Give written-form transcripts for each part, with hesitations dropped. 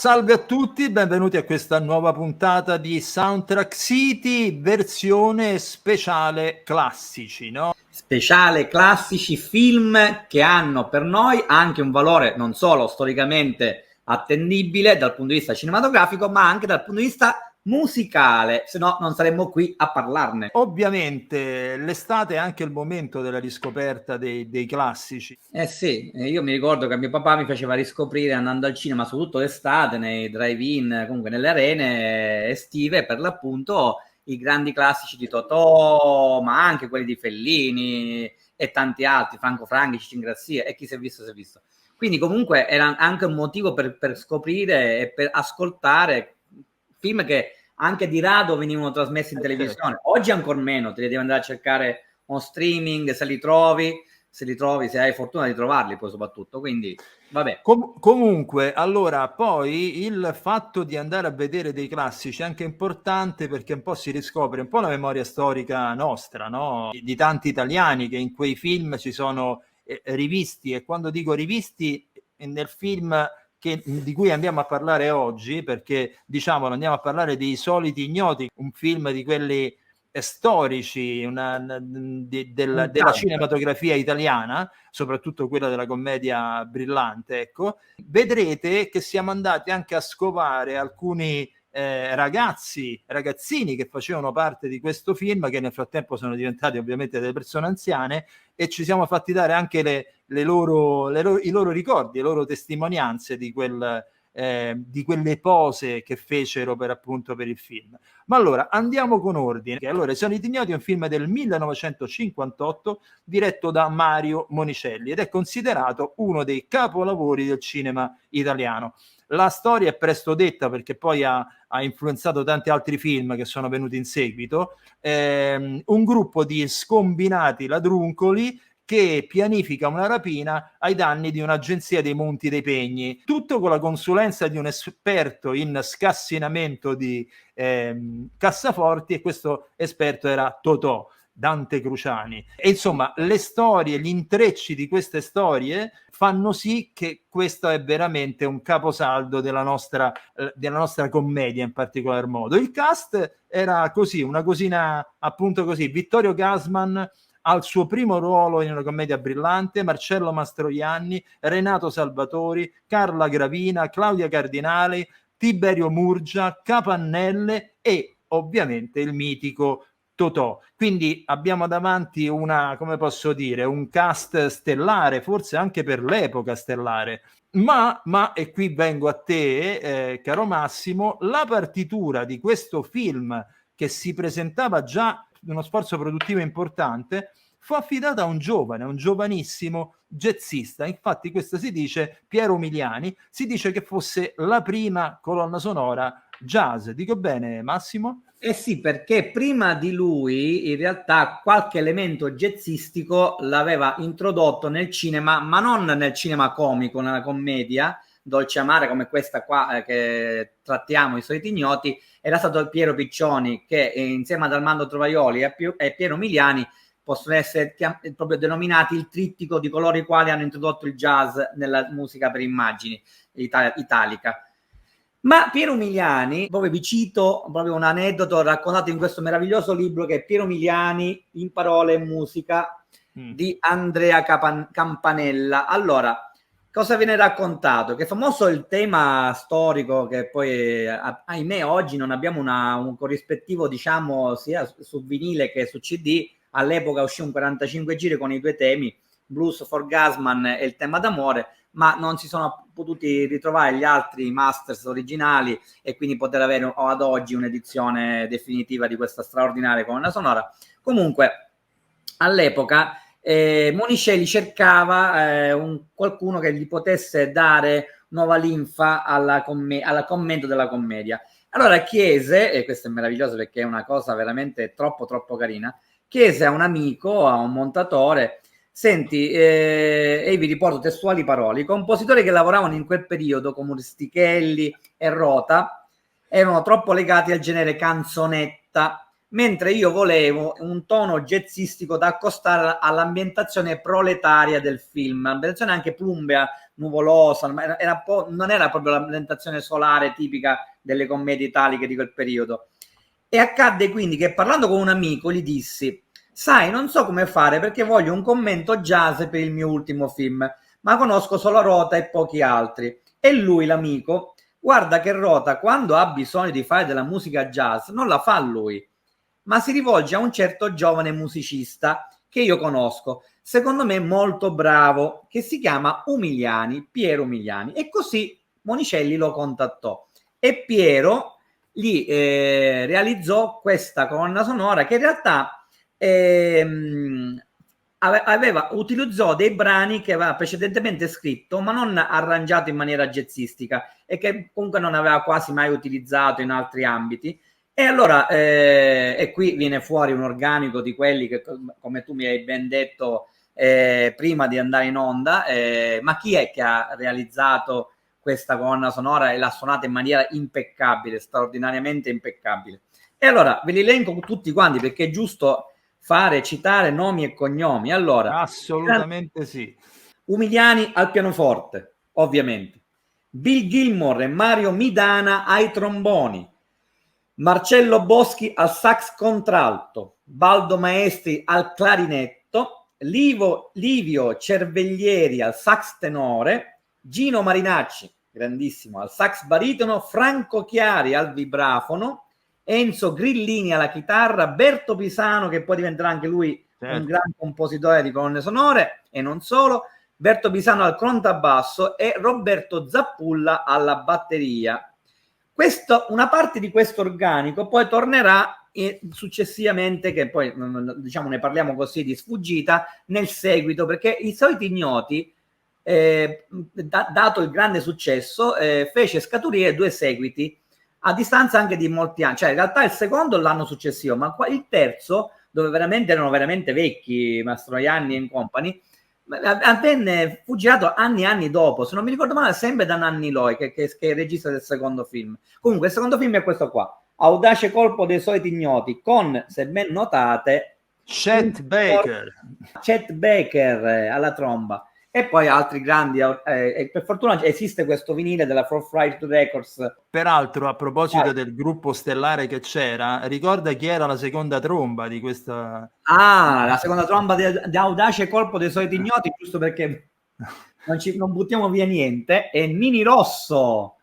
Salve a tutti, benvenuti a questa nuova puntata di Soundtrack City, versione speciale classici, no? Speciale classici film che hanno per noi anche un valore non solo storicamente attendibile dal punto di vista cinematografico, ma anche dal punto di vista musicale, se no non saremmo qui a parlarne. Ovviamente l'estate è anche il momento della riscoperta dei classici. Eh sì, io mi ricordo che mio papà mi faceva riscoprire andando al cinema, soprattutto l'estate, nei drive-in, comunque nelle arene estive, per l'appunto i grandi classici di Totò, ma anche quelli di Fellini e tanti altri, Franco Franchi, Ciccio Ingrassia, e chi si è visto si è visto. Quindi comunque era anche un motivo per scoprire e per ascoltare film che anche di rado venivano trasmessi in televisione. Oggi ancora meno, te li devi andare a cercare on streaming, se li trovi, se hai fortuna di trovarli poi soprattutto, quindi vabbè. Comunque, allora, poi il fatto di andare a vedere dei classici è anche importante perché un po' si riscopre un po' la memoria storica nostra, no? Di tanti italiani che in quei film si sono rivisti, e quando dico rivisti, nel film di cui andiamo a parlare oggi, perché diciamolo, andiamo a parlare dei Soliti Ignoti, un film di quelli storici della cinematografia italiana, soprattutto quella della commedia brillante, ecco. Vedrete che siamo andati anche a scovare alcuni ragazzini che facevano parte di questo film, che nel frattempo sono diventati ovviamente delle persone anziane, e ci siamo fatti dare anche i loro ricordi, le loro testimonianze di quelle pose che fecero per il film. Ma allora andiamo con ordine. Allora, Sono Ignoti è un film del 1958 diretto da Mario Monicelli ed è considerato uno dei capolavori del cinema italiano. La storia è presto detta perché poi ha influenzato tanti altri film che sono venuti in seguito. Un gruppo di scombinati ladruncoli che pianifica una rapina ai danni di un'agenzia dei Monti dei Pegni, tutto con la consulenza di un esperto in scassinamento di cassaforti, e questo esperto era Totò, Dante Cruciani. E insomma, le storie, gli intrecci di queste storie fanno sì che questo è veramente un caposaldo della nostra commedia in particolar modo. Il cast era così, una cosina appunto così: Vittorio Gassman al suo primo ruolo in una commedia brillante, Marcello Mastroianni, Renato Salvatori, Carla Gravina, Claudia Cardinali, Tiberio Murgia, Capannelle e ovviamente il mitico Totò. Quindi abbiamo davanti un cast stellare, forse anche per l'epoca stellare. Ma e qui vengo a te, caro Massimo, la partitura di questo film, che si presentava già uno sforzo produttivo importante, fu affidata a un giovanissimo jazzista. Infatti questo si dice, Piero Miliani, si dice che fosse la prima colonna sonora jazz. Dico bene, Massimo? Eh sì, perché prima di lui in realtà qualche elemento jazzistico l'aveva introdotto nel cinema, ma non nel cinema comico, nella commedia dolce amara come questa qua che trattiamo, I Soliti Ignoti. Era stato Piero Piccioni che insieme ad Armando Trovaioli e Piero Miliani possono essere proprio denominati il trittico di coloro i quali hanno introdotto il jazz nella musica per immagini italica. Ma Piero Miliani, proprio vi cito proprio un aneddoto raccontato in questo meraviglioso libro che è Piero Miliani in parole e musica di Andrea Campanella. Allora, cosa viene raccontato? Che è famoso il tema storico che poi, ahimè, oggi non abbiamo un corrispettivo, diciamo, sia su vinile che su CD. All'epoca uscì un 45 giri con i due temi, Blues for Gassman e il tema d'amore, ma non si sono potuti ritrovare gli altri masters originali e quindi poter avere ad oggi un'edizione definitiva di questa straordinaria colonna sonora. Comunque, all'epoca Monicelli cercava qualcuno che gli potesse dare nuova linfa al commento della commedia. Allora chiese, e questo è meraviglioso perché è una cosa veramente troppo troppo carina, chiese a un amico, a un montatore: senti, e vi riporto testuali parole, i compositori che lavoravano in quel periodo come Stichelli e Rota erano troppo legati al genere canzonetta, mentre io volevo un tono jazzistico da accostare all'ambientazione proletaria del film, ambientazione anche plumbea, nuvolosa, ma non era proprio l'ambientazione solare tipica delle commedie italiche di quel periodo. E accadde quindi che, parlando con un amico, gli dissi: sai, non so come fare perché voglio un commento jazz per il mio ultimo film, ma conosco solo Rota e pochi altri. E lui, l'amico, guarda che Rota, quando ha bisogno di fare della musica jazz, non la fa lui, ma si rivolge a un certo giovane musicista che io conosco, secondo me molto bravo, che si chiama Umiliani, Piero Umiliani. E così Monicelli lo contattò e Piero gli realizzò questa colonna sonora che in realtà utilizzò dei brani che aveva precedentemente scritto, ma non arrangiato in maniera jazzistica, e che comunque non aveva quasi mai utilizzato in altri ambiti. E allora, e qui viene fuori un organico di quelli che, come tu mi hai ben detto prima di andare in onda, ma chi è che ha realizzato questa colonna sonora e l'ha suonata in maniera impeccabile, straordinariamente impeccabile? E allora ve li elenco tutti quanti, perché è giusto citare nomi e cognomi. Allora, assolutamente sì. Umiliani al pianoforte, ovviamente, Bill Gilmore e Mario Midana ai tromboni, Marcello Boschi al sax contralto, Baldo Maestri al clarinetto, Livio Cerveglieri al sax tenore, Gino Marinacci, grandissimo, al sax baritono, Franco Chiari al vibrafono, Enzo Grillini alla chitarra, Berto Pisano, che poi diventerà anche lui un gran compositore di colonne sonore e non solo, Berto Pisano al contrabbasso e Roberto Zappulla alla batteria. Una parte di questo organico poi tornerà successivamente, che poi diciamo ne parliamo così di sfuggita, nel seguito, perché I Soliti Ignoti, dato il grande successo, fece scaturire 2 seguiti a distanza anche di molti anni, cioè in realtà il secondo l'anno successivo, ma il terzo, dove erano veramente vecchi Mastroianni e company, fu girato anni e anni dopo, se non mi ricordo male sempre da Nanni Loi, che è il regista del secondo film. Comunque il secondo film è questo qua, Audace colpo dei soliti ignoti, con, se ben notate, Chet Baker alla tromba, e poi altri grandi, per fortuna esiste questo vinile della Forthright Records. Peraltro, a proposito del gruppo stellare che c'era, ricorda chi era la seconda tromba di questa? La seconda tromba di Audace colpo dei soliti ignoti, giusto perché non buttiamo via niente, è Nini Rosso.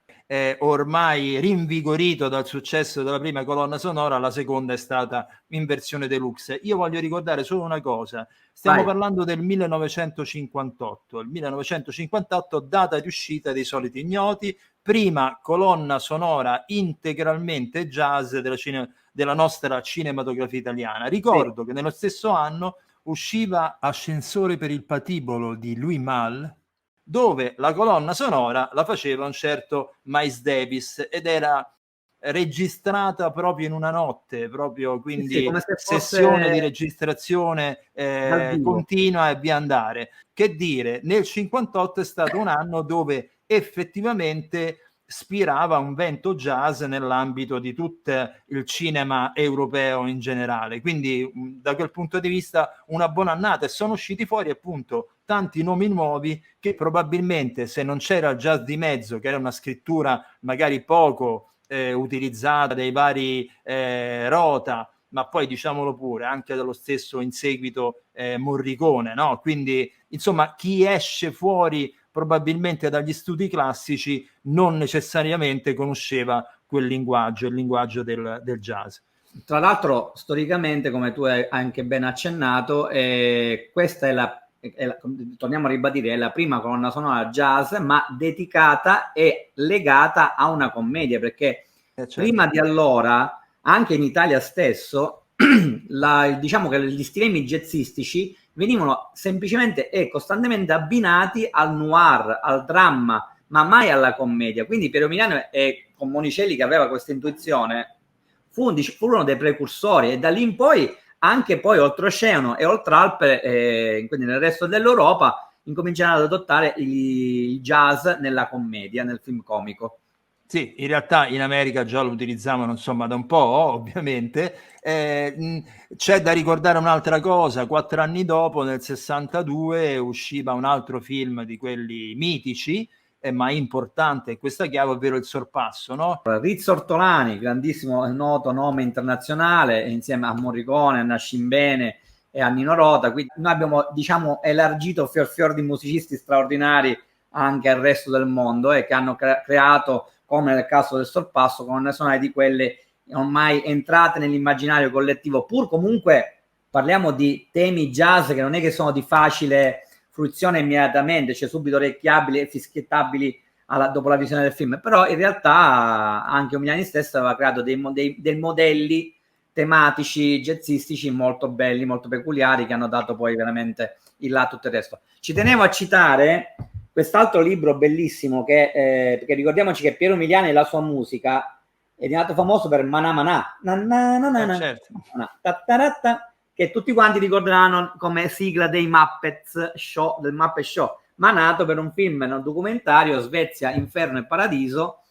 Ormai rinvigorito dal successo della prima colonna sonora, la seconda è stata in versione deluxe. Io voglio ricordare solo una cosa: stiamo parlando del 1958, il 1958 data di uscita dei Soliti Ignoti, prima colonna sonora integralmente jazz della nostra cinematografia italiana. Ricordo che nello stesso anno usciva Ascensore per il patibolo di Louis Malle, dove la colonna sonora la faceva un certo Miles Davis ed era registrata proprio in una notte, proprio, quindi come se sessione di registrazione continua e via andare. Che dire, nel 58 è stato un anno dove effettivamente spirava un vento jazz nell'ambito di tutto il cinema europeo in generale, quindi da quel punto di vista una buona annata, e sono usciti fuori appunto tanti nomi nuovi che probabilmente, se non c'era il jazz di mezzo, che era una scrittura magari poco utilizzata dai vari Rota, ma poi diciamolo pure anche dello stesso in seguito Morricone, no? Quindi insomma chi esce fuori probabilmente dagli studi classici non necessariamente conosceva quel linguaggio, il linguaggio del jazz. Tra l'altro, storicamente, come tu hai anche ben accennato, questa torniamo a ribadire, è la prima colonna sonora jazz, ma dedicata e legata a una commedia, perché certo, prima di allora, anche in Italia stesso, diciamo che gli stilemi jazzistici venivano semplicemente e costantemente abbinati al noir, al dramma, ma mai alla commedia. Quindi Piero Milano, e con Monicelli che aveva questa intuizione, furono dei precursori, e da lì in poi anche poi oltreoceano e oltre Alpe, quindi nel resto dell'Europa, incominciarono ad adottare il jazz nella commedia, nel film comico. Sì, in realtà in America già lo utilizzavano insomma da un po', ovviamente. C'è da ricordare un'altra cosa: 4 anni dopo, nel 62, usciva un altro film di quelli mitici, ma importante in questa chiave, ovvero Il Sorpasso, no? Rizzo Ortolani, grandissimo noto nome internazionale, insieme a Morricone, a Nascimbene e a Nino Rota. Quindi noi abbiamo, diciamo, elargito fior di musicisti straordinari anche al resto del mondo e che hanno creato, come nel caso del Sorpasso, colonne sonore di quelle ormai entrate nell'immaginario collettivo. Pur comunque parliamo di temi jazz che non è che sono di facile fruizione immediatamente, cioè subito orecchiabili e fischiettabili dopo la visione del film, però in realtà anche Umiliani stesso aveva creato dei modelli tematici jazzistici molto belli, molto peculiari, che hanno dato poi veramente il là tutto il resto. Ci tenevo a citare quest'altro libro bellissimo perché ricordiamoci che Piero Umiliani e la sua musica è diventato famoso per Manà Manà, Certo. che tutti quanti ricorderanno come sigla dei Muppets Show, del Muppet Show, ma nato per un film, un documentario, Svezia, Inferno e Paradiso,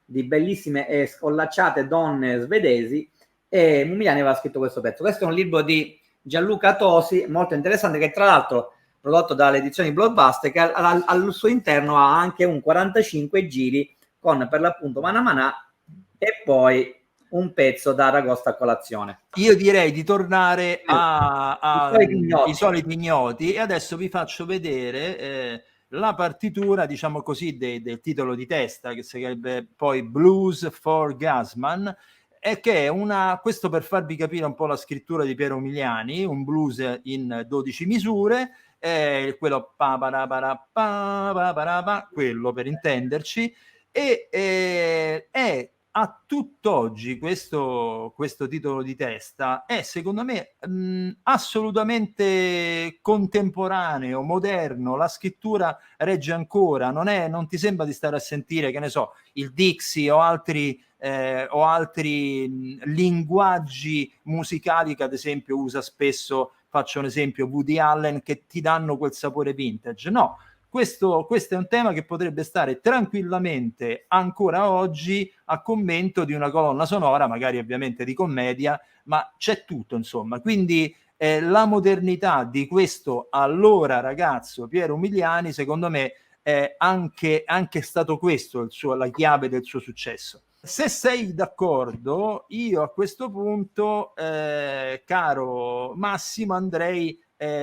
di bellissime e scollacciate donne svedesi, e Umiliani aveva scritto questo pezzo. Questo è un libro di Gianluca Tosi, molto interessante, che tra l'altro prodotto dalle edizioni Blockbuster, che al suo interno ha anche un 45 giri con per l'appunto Manà Manà e poi un pezzo da Aragosta a colazione. Io direi di tornare I soliti ignoti, e adesso vi faccio vedere la partitura, diciamo così, del titolo di testa, che sarebbe poi Blues for Gassman, e che è questo per farvi capire un po' la scrittura di Piero Umiliani, un blues in 12 misure, quello quello per intenderci, e è a tutt'oggi questo titolo di testa è, secondo me, assolutamente contemporaneo, moderno. La scrittura regge ancora, non ti sembra di stare a sentire, che ne so, il Dixie o altri linguaggi musicali che ad esempio usa spesso, faccio un esempio, Woody Allen, che ti danno quel sapore vintage. No, questo è un tema che potrebbe stare tranquillamente ancora oggi a commento di una colonna sonora, magari ovviamente di commedia, ma c'è tutto, insomma. Quindi la modernità di questo allora ragazzo Piero Umiliani, secondo me, è anche stato questo la chiave del suo successo. Se sei d'accordo, io a questo punto, caro Massimo, andrei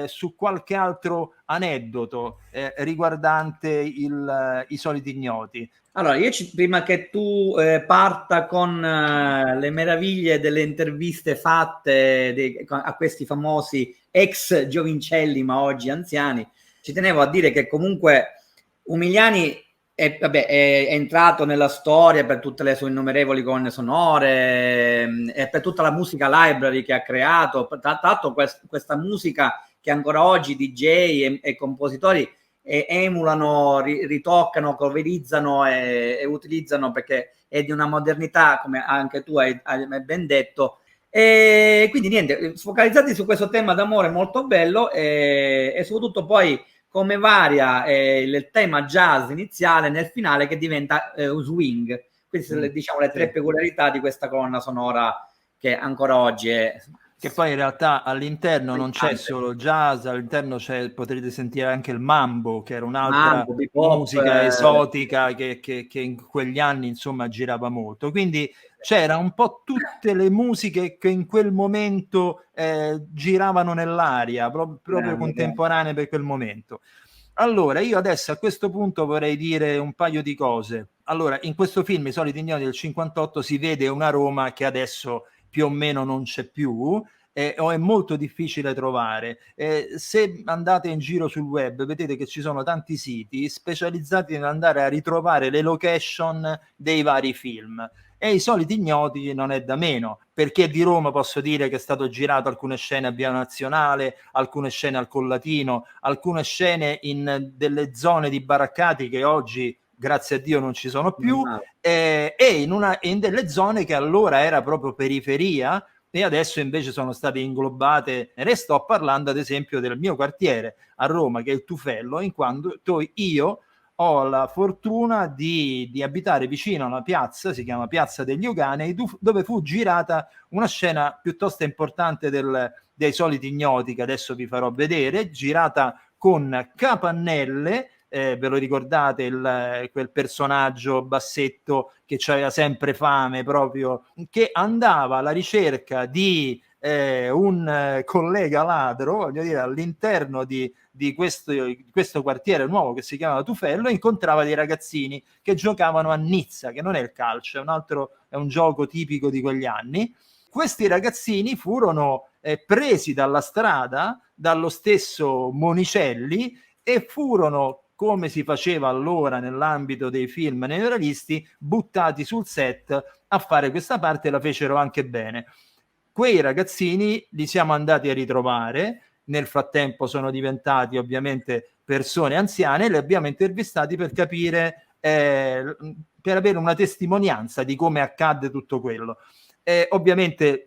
su qualche altro aneddoto riguardante i soliti ignoti. Allora, prima che tu parta con le meraviglie delle interviste fatte a questi famosi ex giovincelli, ma oggi anziani, ci tenevo a dire che comunque Umiliani è entrato nella storia per tutte le sue innumerevoli colonne sonore e per tutta la musica library che ha creato. Tra l'altro questa musica che ancora oggi DJ e compositori emulano, ritoccano, coverizzano e utilizzano, perché è di una modernità, come anche tu hai ben detto. E quindi niente, focalizzati su questo tema d'amore molto bello e soprattutto poi come varia il tema jazz iniziale nel finale, che diventa swing. Queste sono diciamo le tre peculiarità di questa colonna sonora, che ancora oggi è... Che poi in realtà all'interno non c'è solo jazz, all'interno potrete sentire anche il mambo, che era un'altra musica esotica che in quegli anni insomma girava molto. Quindi c'era un po' tutte le musiche che in quel momento giravano nell'aria, proprio contemporanee per quel momento. Allora, io adesso a questo punto vorrei dire un paio di cose. Allora, in questo film, I soliti ignoti del 58, si vede una Roma che adesso più o meno non c'è più, o è molto difficile trovare. Se andate in giro sul web vedete che ci sono tanti siti specializzati nell'andare a ritrovare le location dei vari film, e I soliti ignoti non è da meno, perché di Roma posso dire che è stato girato alcune scene a Via Nazionale, alcune scene al Collatino, alcune scene in delle zone di baraccati che oggi grazie a Dio non ci sono più, e in delle zone che allora era proprio periferia e adesso invece sono state inglobate. Ne sto parlando ad esempio del mio quartiere a Roma, che è il Tufello, in quanto io ho la fortuna di abitare vicino a una piazza, si chiama Piazza degli Euganei, dove fu girata una scena piuttosto importante dei Soliti Ignoti, che adesso vi farò vedere, girata con Capannelle. Ve lo ricordate, quel personaggio bassetto che aveva sempre fame, proprio, che andava alla ricerca di un collega ladro, voglio dire, all'interno di questo quartiere nuovo che si chiama Tufello, incontrava dei ragazzini che giocavano a Nizza, che non è il calcio, è un gioco tipico di quegli anni. Questi ragazzini furono presi dalla strada dallo stesso Monicelli e furono, come si faceva allora nell'ambito dei film neorealisti, buttati sul set a fare questa parte, e la fecero anche bene. Quei ragazzini li siamo andati a ritrovare, nel frattempo sono diventati ovviamente persone anziane, li abbiamo intervistati per capire, per avere una testimonianza di come accadde tutto quello. Ovviamente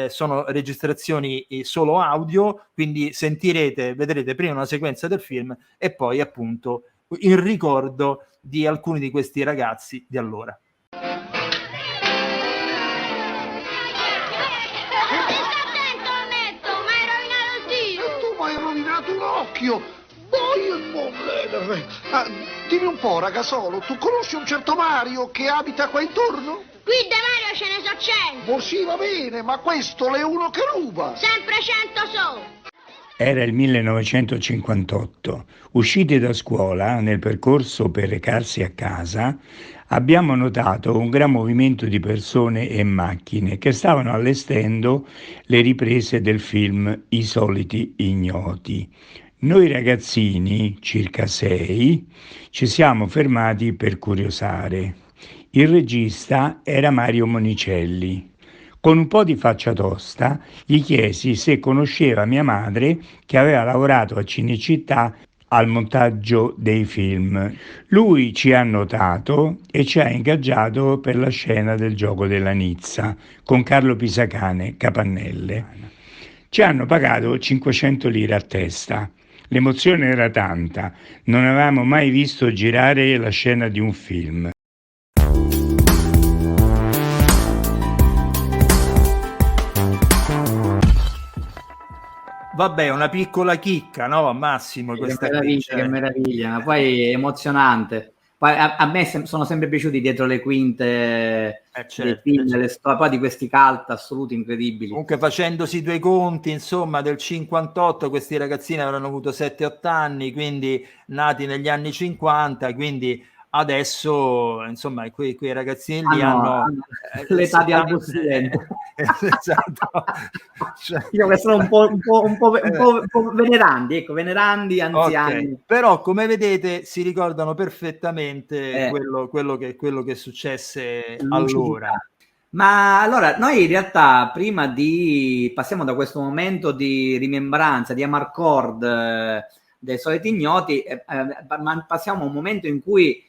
sono registrazioni solo audio, quindi vedrete prima una sequenza del film e poi appunto il ricordo di alcuni di questi ragazzi di allora. Un occhio, dimmi un po', ragazzolo, tu conosci un certo Mario che abita qua intorno? Qui da Mario ce ne so 100. Oh sì, va bene, ma questo è uno che ruba. Sempre 100 so. Era il 1958. Usciti da scuola, nel percorso per recarsi a casa, abbiamo notato un gran movimento di persone e macchine che stavano allestendo le riprese del film I Soliti Ignoti. Noi ragazzini, circa 6, ci siamo fermati per curiosare. Il regista era Mario Monicelli. Con un po' di faccia tosta gli chiesi se conosceva mia madre, che aveva lavorato a Cinecittà al montaggio dei film. Lui ci ha notato e ci ha ingaggiato per la scena del gioco della Nizza con Carlo Pisacane, Capannelle. Ci hanno pagato 500 lire a testa. L'emozione era tanta, non avevamo mai visto girare la scena di un film. Vabbè, una piccola chicca, no? Massimo, questa che meraviglia, poi è emozionante. Poi a me sono sempre piaciuti dietro le quinte dei film, le storie, poi di questi cult assoluti incredibili. Comunque, facendosi due conti, insomma, del 58, questi ragazzini avranno avuto 7-8 anni, quindi nati negli anni 50, quindi adesso, insomma, quei ragazzini lì hanno l'età di Albus Silente. Esatto. Io sono un po' venerandi, ecco, venerandi, anziani. Okay. Però, come vedete, si ricordano perfettamente quello che successe allora. Ma allora, noi in realtà, prima passiamo da questo momento di rimembranza, di amarcord dei Soliti Ignoti, passiamo a un momento in cui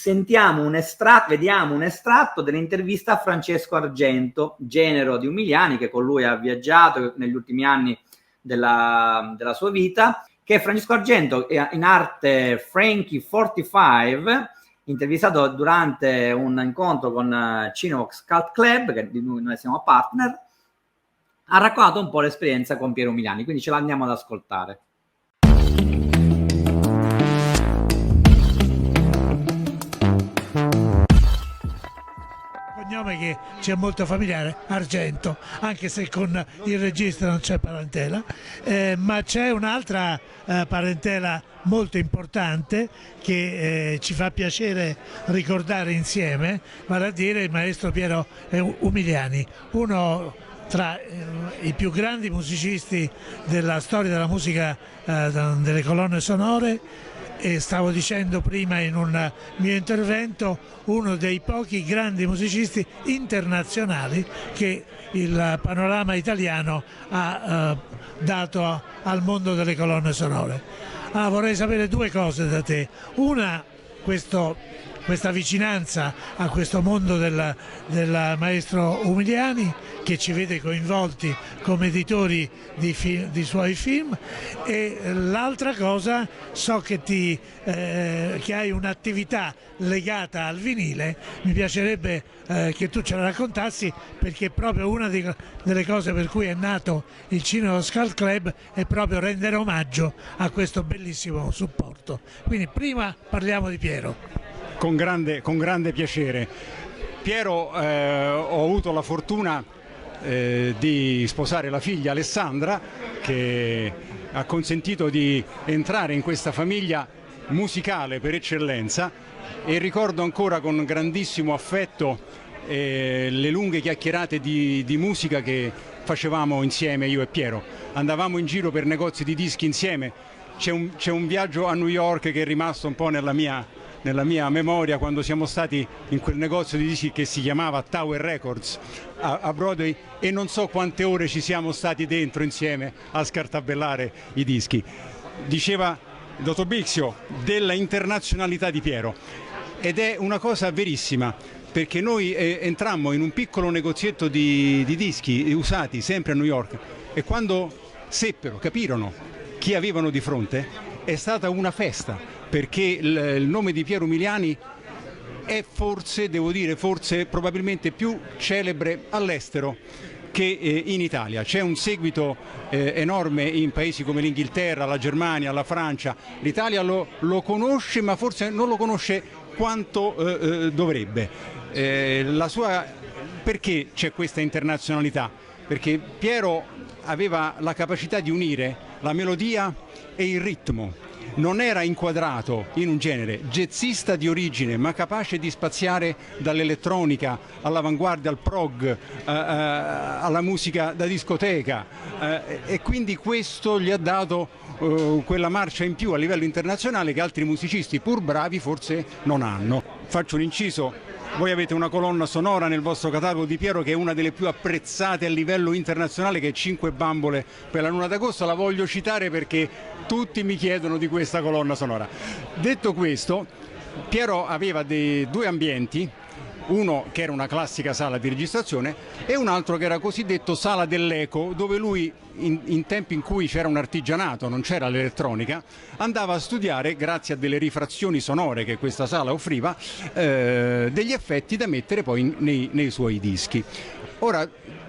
vediamo un estratto dell'intervista a Francesco Argento, genero di Umiliani, che con lui ha viaggiato negli ultimi anni della sua vita, che Francesco Argento, in arte Frankie 45, intervistato durante un incontro con Cinevox Cult Club, che di noi siamo partner, ha raccontato un po' l'esperienza con Piero Umiliani, quindi ce la andiamo ad ascoltare. Cognome che ci è molto familiare, Argento, anche se con il regista non c'è parentela, ma c'è un'altra parentela molto importante che ci fa piacere ricordare insieme, vale a dire il maestro Piero Umiliani, uno tra i più grandi musicisti della storia della musica delle colonne sonore, e stavo dicendo prima in un mio intervento, uno dei pochi grandi musicisti internazionali che il panorama italiano ha dato al mondo delle colonne sonore. Vorrei sapere due cose da te. Una, questo questa vicinanza a questo mondo del maestro Umiliani, che ci vede coinvolti come editori di suoi film. E l'altra cosa, so che che hai un'attività legata al vinile, mi piacerebbe che tu ce la raccontassi, perché è proprio una delle cose per cui è nato il Cinema Scout Club, è proprio rendere omaggio a questo bellissimo supporto. Quindi prima parliamo di Piero. Con grande piacere. Piero, ho avuto la fortuna di sposare la figlia Alessandra, che ha consentito di entrare in questa famiglia musicale per eccellenza, e ricordo ancora con grandissimo affetto le lunghe chiacchierate di musica che facevamo insieme, io e Piero. Andavamo in giro per negozi di dischi insieme. C'è un viaggio a New York che è rimasto un po' nella mia memoria, quando siamo stati in quel negozio di dischi che si chiamava Tower Records a Broadway, e non so quante ore ci siamo stati dentro insieme a scartabellare i dischi. Diceva il dottor Bixio della internazionalità di Piero, ed è una cosa verissima, perché noi entrammo in un piccolo negozietto di dischi usati sempre a New York, e quando capirono chi avevano di fronte, è stata una festa, perché il nome di Piero Umiliani è forse probabilmente più celebre all'estero che in Italia. C'è un seguito enorme in paesi come l'Inghilterra, la Germania, la Francia. L'Italia lo conosce, ma forse non lo conosce quanto dovrebbe. Perché c'è questa internazionalità? Perché Piero aveva la capacità di unire la melodia e il ritmo. Non era inquadrato in un genere, jazzista di origine, ma capace di spaziare dall'elettronica all'avanguardia, al prog, alla musica da discoteca, e quindi questo gli ha dato quella marcia in più a livello internazionale che altri musicisti, pur bravi, forse non hanno. Faccio un inciso: voi avete una colonna sonora nel vostro catalogo di Piero che è una delle più apprezzate a livello internazionale, che è 5 bambole per la luna d'agosto. La voglio citare perché tutti mi chiedono di questa colonna sonora. Detto questo, Piero aveva due ambienti, uno che era una classica sala di registrazione e un altro che era cosiddetto sala dell'eco, dove lui in tempi in cui c'era un artigianato, non c'era l'elettronica, andava a studiare, grazie a delle rifrazioni sonore che questa sala offriva, degli effetti da mettere poi nei suoi dischi. Ora,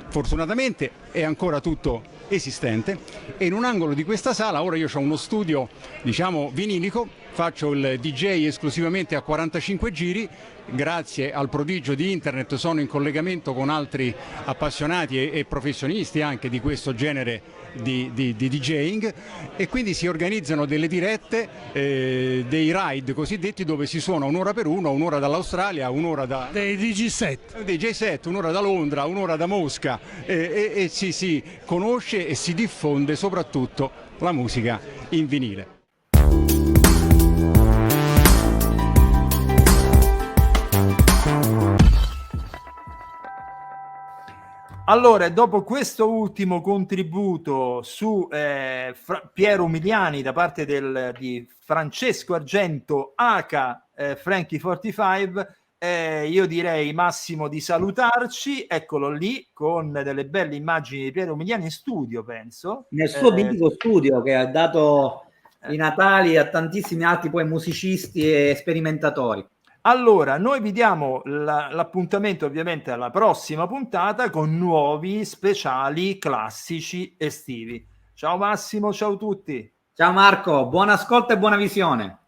fortunatamente, è ancora tutto esistente, e in un angolo di questa sala, ora io ho uno studio, diciamo, vinilico, faccio il DJ esclusivamente a 45 giri, grazie al prodigio di internet sono in collegamento con altri appassionati e professionisti anche di questo genere di DJing, e quindi si organizzano delle dirette, dei ride cosiddetti, dove si suona un'ora per uno, un'ora dall'Australia, un'ora dei DJ set, un'ora da Londra, un'ora da Mosca, e si conosce e si diffonde soprattutto la musica in vinile. Allora, dopo questo ultimo contributo su Piero Umiliani da parte di Francesco Argento aka Frankie 45, io direi, Massimo, di salutarci. Eccolo lì con delle belle immagini di Piero Umiliani in studio, penso. Nel suo mitico studio, che ha dato i natali a tantissimi altri poi musicisti e sperimentatori. Allora, noi vi diamo l'appuntamento ovviamente alla prossima puntata con nuovi speciali classici estivi. Ciao Massimo, ciao a tutti. Ciao Marco, buon ascolto e buona visione.